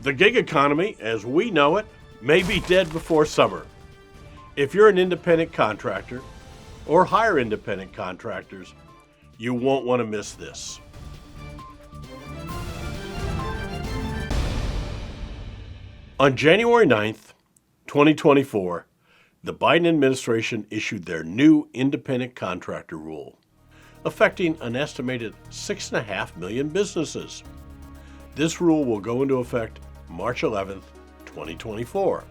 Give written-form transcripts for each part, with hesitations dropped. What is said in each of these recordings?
The gig economy, as we know it, may be dead before summer. If you're an independent contractor or hire independent contractors, you won't want to miss this. On January 9th, 2024, the Biden administration issued their new independent contractor rule, affecting an estimated 6.5 million businesses. This rule will go into effect March 11th, 2024.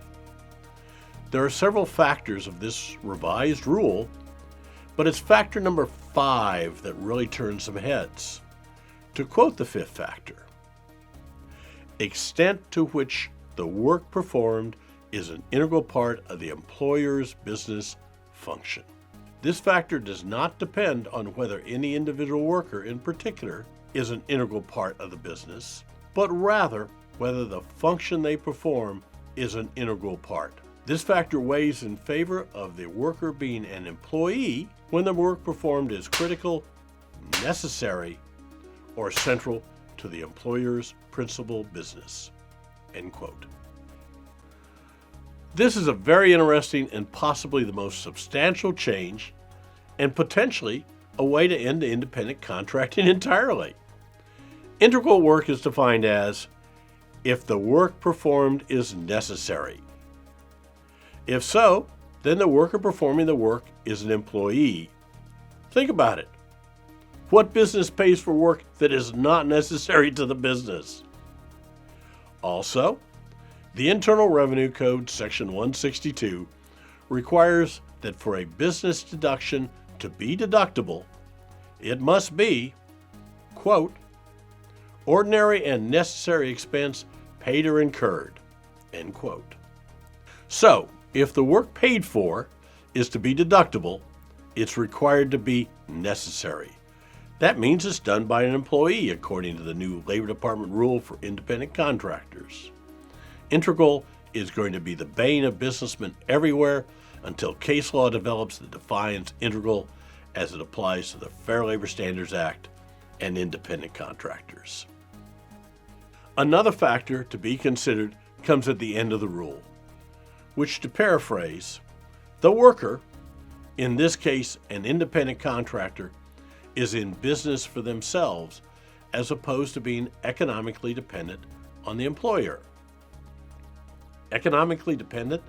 There are several factors of this revised rule, but it's factor number 5 that really turns some heads. To quote the fifth factor, extent to which the work performed is an integral part of the employer's business function. This factor does not depend on whether any individual worker in particular is an integral part of the business, but rather whether the function they perform is an integral part. This factor weighs in favor of the worker being an employee when the work performed is critical, necessary, or central to the employer's principal business. End quote. This is a very interesting and possibly the most substantial change, and potentially a way to end independent contracting entirely. Integral work is defined as if the work performed is necessary. If so, then the worker performing the work is an employee. Think about it. What business pays for work that is not necessary to the business? Also, the Internal Revenue Code, Section 162, requires that for a business deduction to be deductible, it must be, quote, ordinary and necessary expense paid or incurred, end quote. So, if the work paid for is to be deductible, it's required to be necessary. That means it's done by an employee, according to the new Labor Department rule for independent contractors. Integral is going to be the bane of businessmen everywhere until case law develops that defines integral as it applies to the Fair Labor Standards Act and independent contractors. Another factor to be considered comes at the end of the rule, which, to paraphrase, the worker, in this case an independent contractor, is in business for themselves as opposed to being economically dependent on the employer. Economically dependent?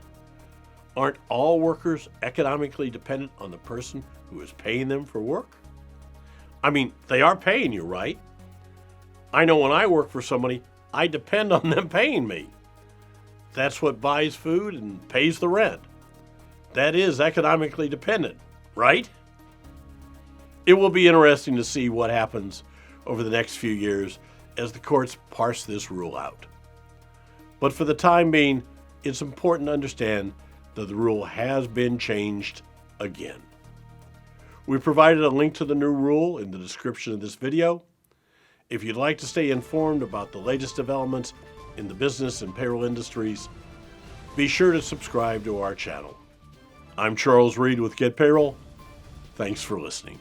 Aren't all workers economically dependent on the person who is paying them for work? I mean, they are paying you, right? I know when I work for somebody, I depend on them paying me. That's what buys food and pays the rent. That is economically dependent, right? It will be interesting to see what happens over the next few years as the courts parse this rule out. But for the time being, it's important to understand that the rule has been changed again. We provided a link to the new rule in the description of this video. If you'd like to stay informed about the latest developments in the business and payroll industries, be sure to subscribe to our channel. I'm Charles Reed with Get Payroll. Thanks for listening.